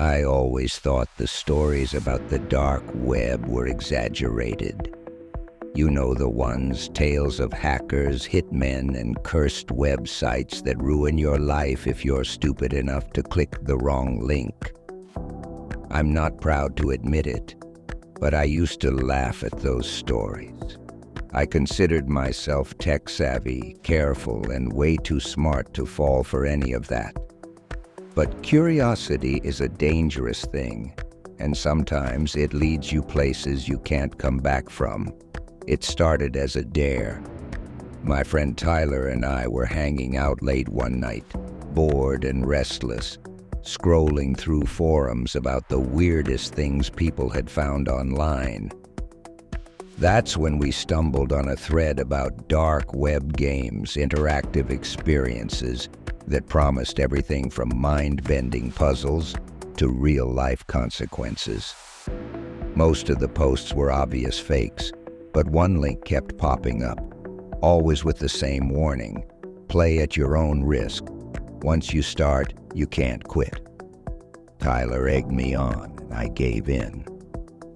I always thought the stories about the dark web were exaggerated. You know the ones, tales of hackers, hitmen, and cursed websites that ruin your life if you're stupid enough to click the wrong link. I'm not proud to admit it, but I used to laugh at those stories. I considered myself tech-savvy, careful, and way too smart to fall for any of that. But curiosity is a dangerous thing, and sometimes it leads you places you can't come back from. It started as a dare. My friend Tyler and I were hanging out late one night, bored and restless, scrolling through forums about the weirdest things people had found online. That's when we stumbled on a thread about dark web games, interactive experiences that promised everything from mind-bending puzzles to real-life consequences. Most of the posts were obvious fakes, but one link kept popping up, always with the same warning: play at your own risk. Once you start, you can't quit. Tyler egged me on, and I gave in.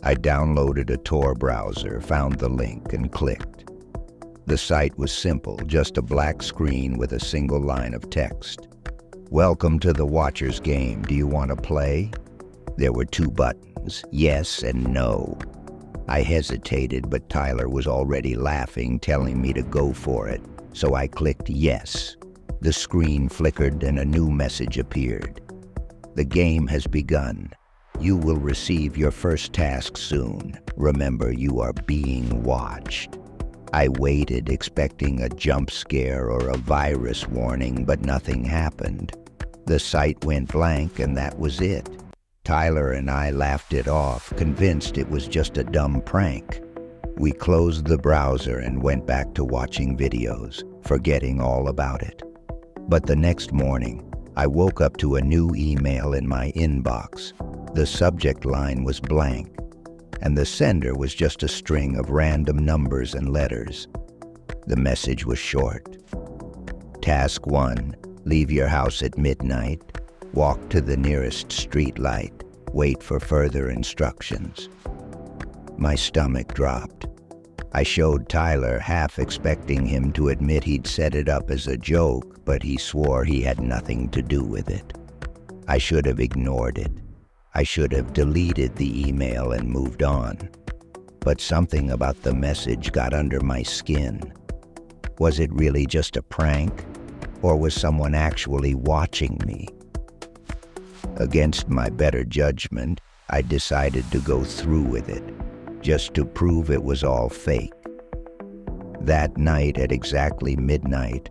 I downloaded a Tor browser, found the link, and clicked. The site was simple, just a black screen with a single line of text. "Welcome to the Watcher's game. Do you want to play?" There were two buttons, yes and no. I hesitated, but Tyler was already laughing, telling me to go for it, so I clicked yes. The screen flickered and a new message appeared. "The game has begun. You will receive your first task soon. Remember, you are being watched." I waited, expecting a jump scare or a virus warning, but nothing happened. The site went blank, and that was it. Tyler and I laughed it off, convinced it was just a dumb prank. We closed the browser and went back to watching videos, forgetting all about it. But the next morning, I woke up to a new email in my inbox. The subject line was blank, and the sender was just a string of random numbers and letters. The message was short. Task 1, leave your house at midnight, walk to the nearest street light, wait for further instructions. My stomach dropped. I showed Tyler, half expecting him to admit he'd set it up as a joke, but he swore he had nothing to do with it. I should have ignored it. I should have deleted the email and moved on. But something about the message got under my skin. Was it really just a prank? Or was someone actually watching me? Against my better judgment, I decided to go through with it, just to prove it was all fake. That night at exactly midnight,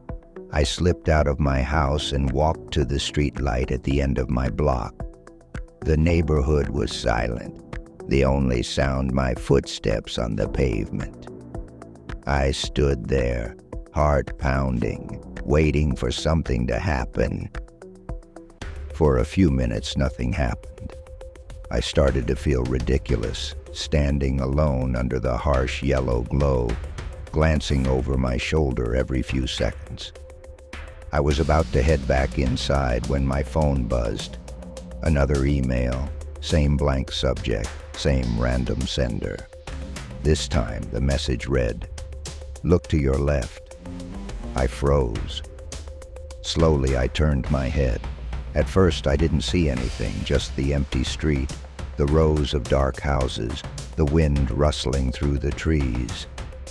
I slipped out of my house and walked to the street light at the end of my block. The neighborhood was silent, the only sound my footsteps on the pavement. I stood there, heart pounding, waiting for something to happen. For a few minutes, nothing happened. I started to feel ridiculous, standing alone under the harsh yellow glow, glancing over my shoulder every few seconds. I was about to head back inside when my phone buzzed. Another email, same blank subject, same random sender. This time, the message read, "Look to your left." I froze. Slowly, I turned my head. At first, I didn't see anything, just the empty street, the rows of dark houses, the wind rustling through the trees.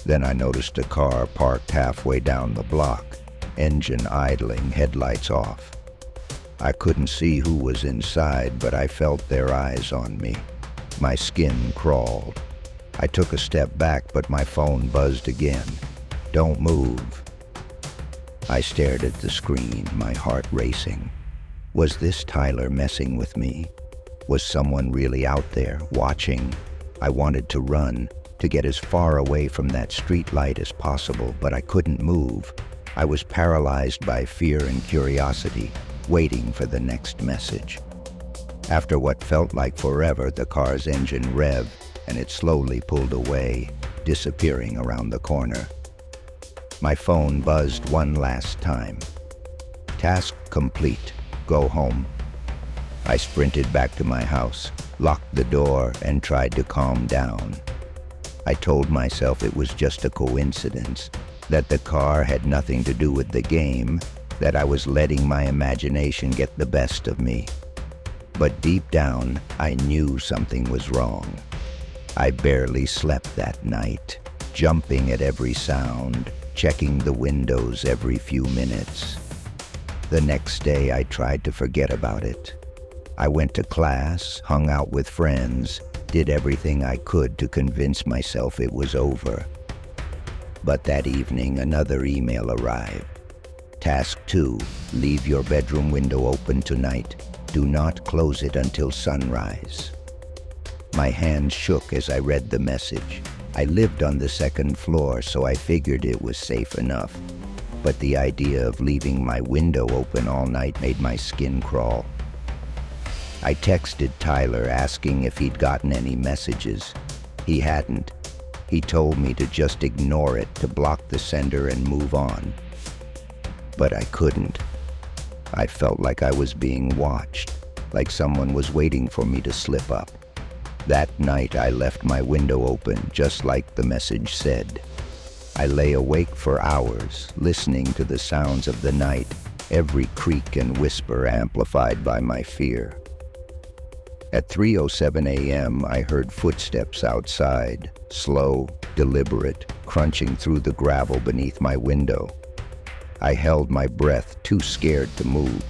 Then I noticed a car parked halfway down the block, engine idling, headlights off. I couldn't see who was inside, but I felt their eyes on me. My skin crawled. I took a step back, but my phone buzzed again. "Don't move." I stared at the screen, my heart racing. Was this Tyler messing with me? Was someone really out there, watching? I wanted to run, to get as far away from that street light as possible, but I couldn't move. I was paralyzed by fear and curiosity, waiting for the next message. After what felt like forever, the car's engine revved, and it slowly pulled away, disappearing around the corner. My phone buzzed one last time. "Task complete. Go home." I sprinted back to my house, locked the door, and tried to calm down. I told myself it was just a coincidence, that the car had nothing to do with the game, that I was letting my imagination get the best of me. But deep down, I knew something was wrong. I barely slept that night, jumping at every sound, checking the windows every few minutes. The next day, I tried to forget about it. I went to class, hung out with friends, did everything I could to convince myself it was over. But that evening, another email arrived. Task 2, leave your bedroom window open tonight. Do not close it until sunrise. My hands shook as I read the message. I lived on the second floor, so I figured it was safe enough. But the idea of leaving my window open all night made my skin crawl. I texted Tyler asking if he'd gotten any messages. He hadn't. He told me to just ignore it, to block the sender and move on. But I couldn't. I felt like I was being watched, like someone was waiting for me to slip up. That night I left my window open, just like the message said. I lay awake for hours, listening to the sounds of the night, every creak and whisper amplified by my fear. At 3:07 a.m., I heard footsteps outside, slow, deliberate, crunching through the gravel beneath my window. I held my breath, too scared to move.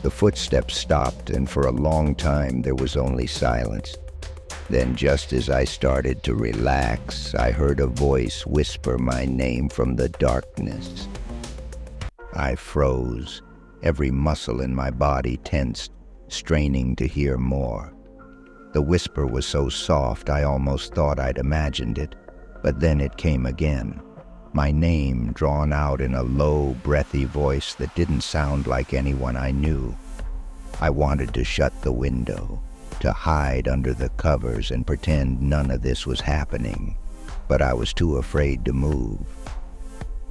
The footsteps stopped, and for a long time there was only silence. Then, just as I started to relax, I heard a voice whisper my name from the darkness. I froze, every muscle in my body tensed, straining to hear more. The whisper was so soft I almost thought I'd imagined it, but then it came again. My name drawn out in a low, breathy voice that didn't sound like anyone I knew. I wanted to shut the window, to hide under the covers and pretend none of this was happening, but I was too afraid to move.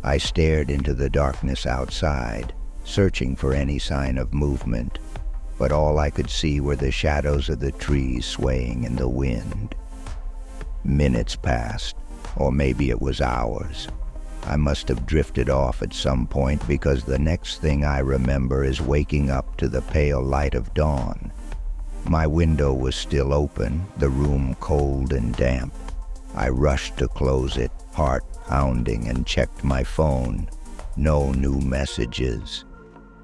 I stared into the darkness outside, searching for any sign of movement, but all I could see were the shadows of the trees swaying in the wind. Minutes passed, or maybe it was hours. I must have drifted off at some point, because the next thing I remember is waking up to the pale light of dawn. My window was still open, the room cold and damp. I rushed to close it, heart pounding, and checked my phone. No new messages.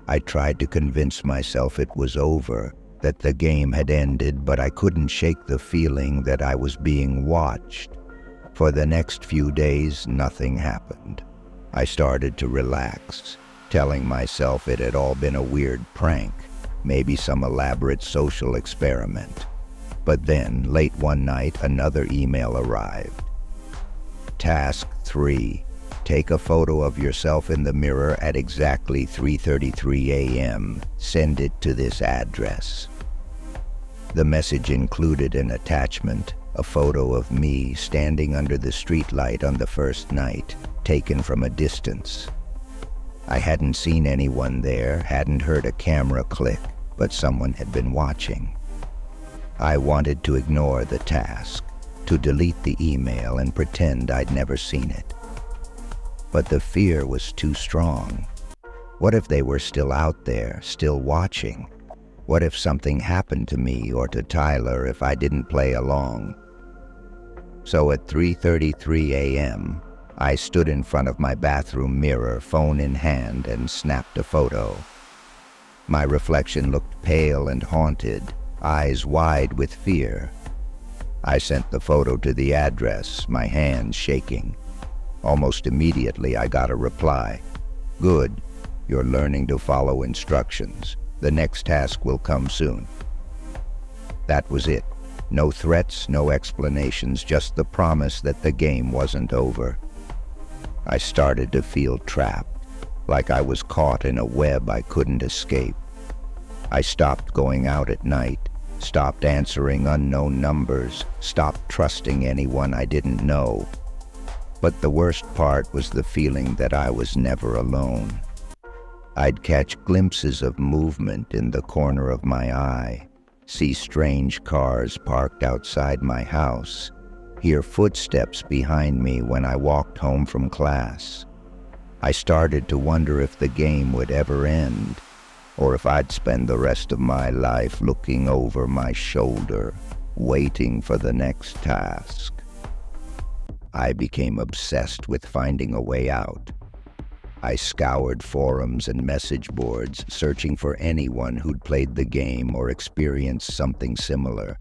I tried to convince myself it was over, that the game had ended, but I couldn't shake the feeling that I was being watched. For the next few days, nothing happened. I started to relax, telling myself it had all been a weird prank, maybe some elaborate social experiment. But then, late one night, another email arrived. Task 3. Take a photo of yourself in the mirror at exactly 3:33 a.m. Send it to this address. The message included an attachment, a photo of me standing under the streetlight on the first night, taken from a distance. I hadn't seen anyone there, hadn't heard a camera click, but someone had been watching. I wanted to ignore the task, to delete the email and pretend I'd never seen it. But the fear was too strong. What if they were still out there, still watching? What if something happened to me or to Tyler if I didn't play along? So at 3:33 a.m., I stood in front of my bathroom mirror, phone in hand, and snapped a photo. My reflection looked pale and haunted, eyes wide with fear. I sent the photo to the address, my hands shaking. Almost immediately, I got a reply. Good. You're learning to follow instructions. The next task will come soon. That was it. No threats, no explanations, just the promise that the game wasn't over. I started to feel trapped, like I was caught in a web I couldn't escape. I stopped going out at night, stopped answering unknown numbers, stopped trusting anyone I didn't know. But the worst part was the feeling that I was never alone. I'd catch glimpses of movement in the corner of my eye, see strange cars parked outside my house, hear footsteps behind me when I walked home from class. I started to wonder if the game would ever end, or if I'd spend the rest of my life looking over my shoulder, waiting for the next task. I became obsessed with finding a way out. I scoured forums and message boards, searching for anyone who'd played the game or experienced something similar.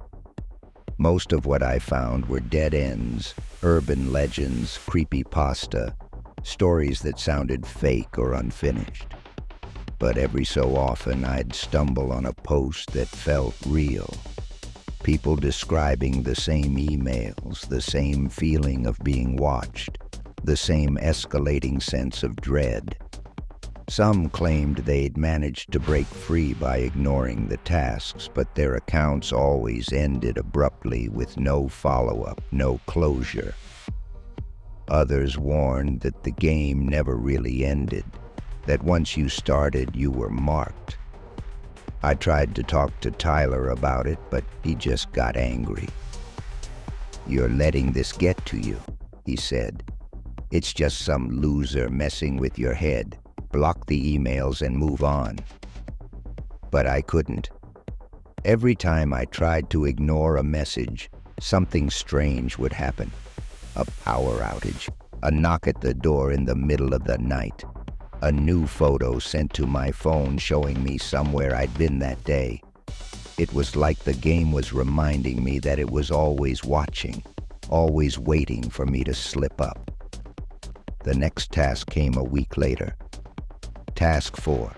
Most of what I found were dead ends, urban legends, creepypasta, stories that sounded fake or unfinished. But every so often I'd stumble on a post that felt real. People describing the same emails, the same feeling of being watched, the same escalating sense of dread. Some claimed they'd managed to break free by ignoring the tasks, but their accounts always ended abruptly with no follow-up, no closure. Others warned that the game never really ended, that once you started, you were marked. I tried to talk to Tyler about it, but he just got angry. "You're letting this get to you," he said. "It's just some loser messing with your head. Block the emails and move on." But I couldn't. Every time I tried to ignore a message, something strange would happen. A power outage, a knock at the door in the middle of the night, a new photo sent to my phone showing me somewhere I'd been that day. It was like the game was reminding me that it was always watching, always waiting for me to slip up. The next task came a week later. Task 4.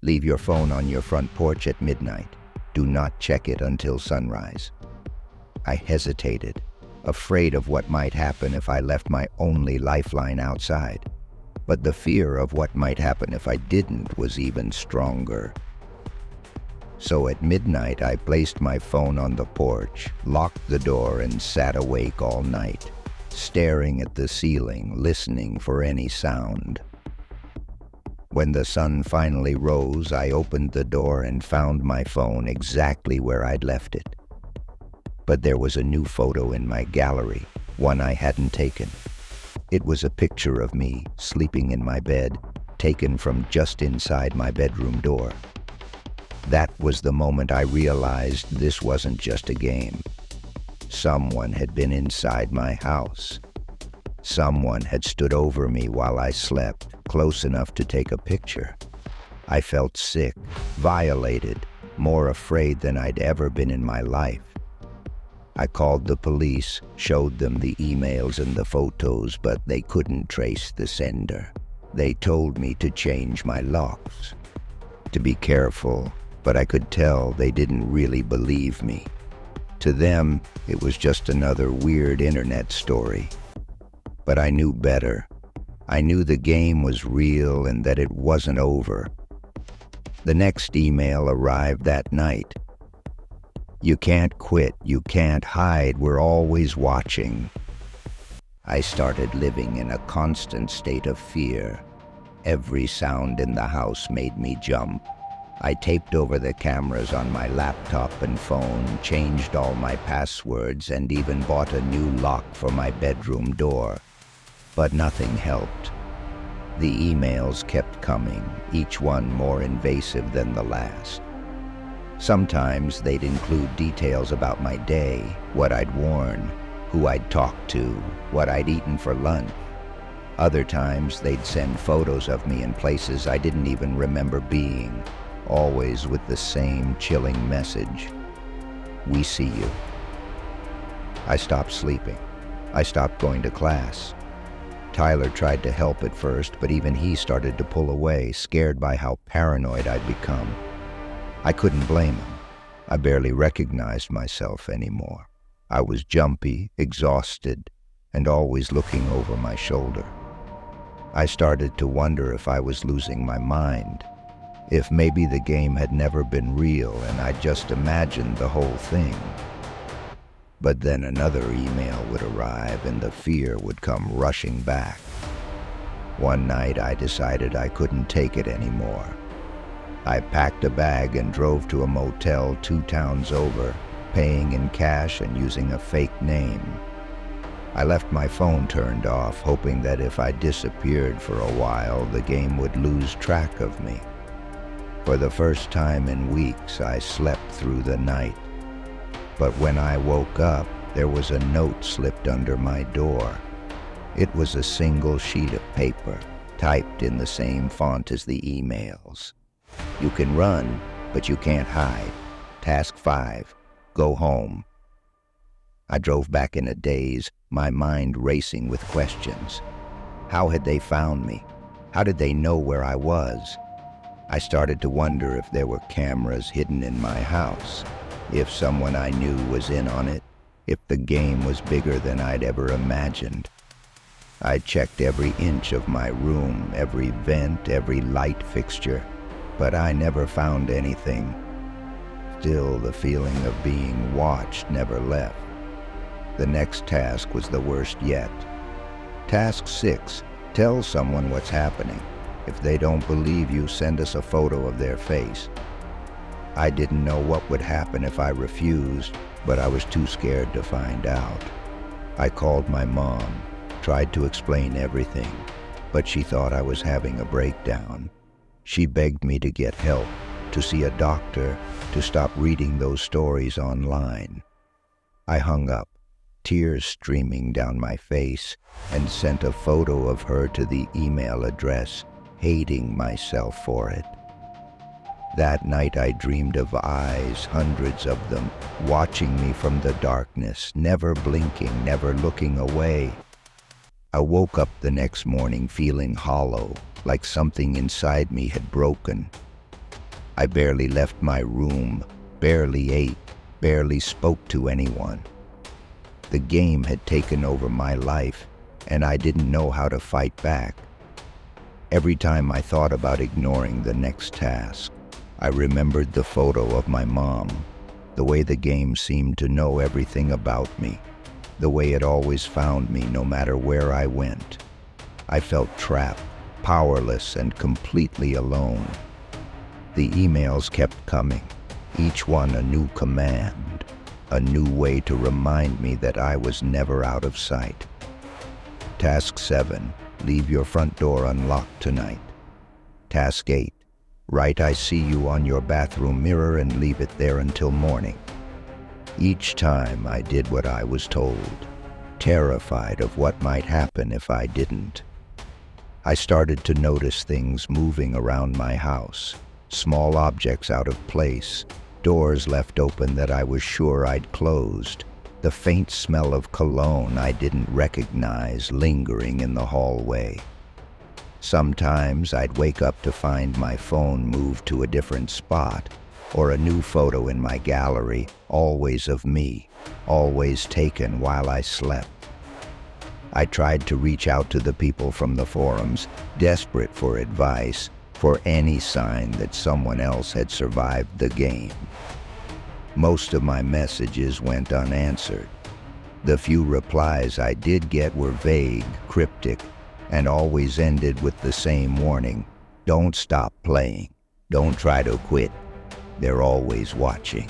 Leave your phone on your front porch at midnight. Do not check it until sunrise. I hesitated, afraid of what might happen if I left my only lifeline outside. But the fear of what might happen if I didn't was even stronger. So at midnight, I placed my phone on the porch, locked the door, and sat awake all night, staring at the ceiling, listening for any sound. When the sun finally rose, I opened the door and found my phone exactly where I'd left it. But there was a new photo in my gallery, one I hadn't taken. It was a picture of me, sleeping in my bed, taken from just inside my bedroom door. That was the moment I realized this wasn't just a game. Someone had been inside my house. Someone had stood over me while I slept, close enough to take a picture. I felt sick, violated, more afraid than I'd ever been in my life. I called the police, showed them the emails and the photos, but they couldn't trace the sender. They told me to change my locks, to be careful, but I could tell they didn't really believe me. To them, it was just another weird internet story. But I knew better. I knew the game was real and that it wasn't over. The next email arrived that night. "You can't quit, you can't hide, we're always watching." I started living in a constant state of fear. Every sound in the house made me jump. I taped over the cameras on my laptop and phone, changed all my passwords, and even bought a new lock for my bedroom door. But nothing helped. The emails kept coming, each one more invasive than the last. Sometimes they'd include details about my day, what I'd worn, who I'd talked to, what I'd eaten for lunch. Other times they'd send photos of me in places I didn't even remember being, always with the same chilling message: "We see you." I stopped sleeping. I stopped going to class. Tyler tried to help at first, but even he started to pull away, scared by how paranoid I'd become. I couldn't blame him. I barely recognized myself anymore. I was jumpy, exhausted, and always looking over my shoulder. I started to wonder if I was losing my mind, if maybe the game had never been real and I just imagined the whole thing. But then another email would arrive and the fear would come rushing back. One night I decided I couldn't take it anymore. I packed a bag and drove to a motel 2 towns over, paying in cash and using a fake name. I left my phone turned off, hoping that if I disappeared for a while, the game would lose track of me. For the first time in weeks, I slept through the night. But when I woke up, there was a note slipped under my door. It was a single sheet of paper, typed in the same font as the emails. You can run, but you can't hide. Task 5, go home. I drove back in a daze, my mind racing with questions. How had they found me? How did they know where I was? I started to wonder if there were cameras hidden in my house, if someone I knew was in on it, if the game was bigger than I'd ever imagined. I checked every inch of my room, every vent, every light fixture, but I never found anything. Still, the feeling of being watched never left. The next task was the worst yet. Task 6, tell someone what's happening. If they don't believe you, send us a photo of their face. I didn't know what would happen if I refused, but I was too scared to find out. I called my mom, tried to explain everything, but she thought I was having a breakdown. She begged me to get help, to see a doctor, to stop reading those stories online. I hung up, tears streaming down my face, and sent a photo of her to the email address, hating myself for it. That night I dreamed of eyes, hundreds of them, watching me from the darkness, never blinking, never looking away. I woke up the next morning feeling hollow, like something inside me had broken. I barely left my room, barely ate, barely spoke to anyone. The game had taken over my life, and I didn't know how to fight back. Every time I thought about ignoring the next task, I remembered the photo of my mom, the way the game seemed to know everything about me, the way it always found me no matter where I went. I felt trapped, powerless, and completely alone. The emails kept coming, each one a new command, a new way to remind me that I was never out of sight. Task 7, leave your front door unlocked tonight. Task 8, write I see you on your bathroom mirror and leave it there until morning. Each time I did what I was told, terrified of what might happen if I didn't. I started to notice things moving around my house, small objects out of place, doors left open that I was sure I'd closed, the faint smell of cologne I didn't recognize lingering in the hallway. Sometimes I'd wake up to find my phone moved to a different spot, or a new photo in my gallery, always of me, always taken while I slept. I tried to reach out to the people from the forums, desperate for advice, for any sign that someone else had survived the game. Most of my messages went unanswered. The few replies I did get were vague, cryptic, and always ended with the same warning: don't stop playing, don't try to quit, they're always watching.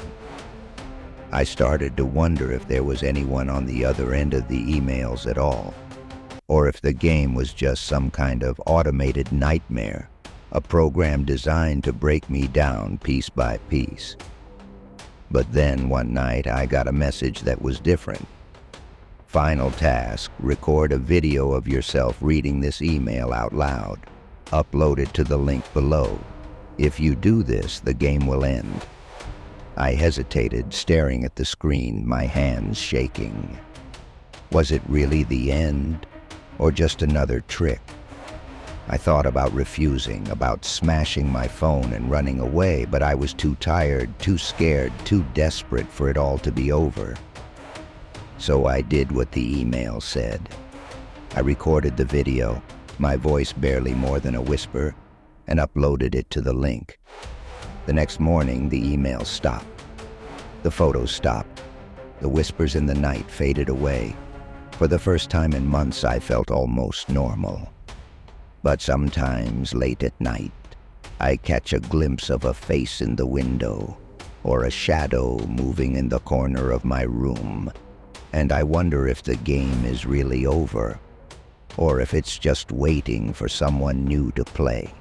I started to wonder if there was anyone on the other end of the emails at all, or if the game was just some kind of automated nightmare, a program designed to break me down piece by piece. But then one night I got a message that was different. Final task, record a video of yourself reading this email out loud. Upload it to the link below. If you do this, the game will end. I hesitated, staring at the screen, my hands shaking. Was it really the end, or just another trick? I thought about refusing, about smashing my phone and running away, but I was too tired, too scared, too desperate for it all to be over. So I did what the email said. I recorded the video, my voice barely more than a whisper, and uploaded it to the link. The next morning, the email stopped. The photos stopped. The whispers in the night faded away. For the first time in months, I felt almost normal. But sometimes, late at night, I catch a glimpse of a face in the window or a shadow moving in the corner of my room, and I wonder if the game is really over or if it's just waiting for someone new to play.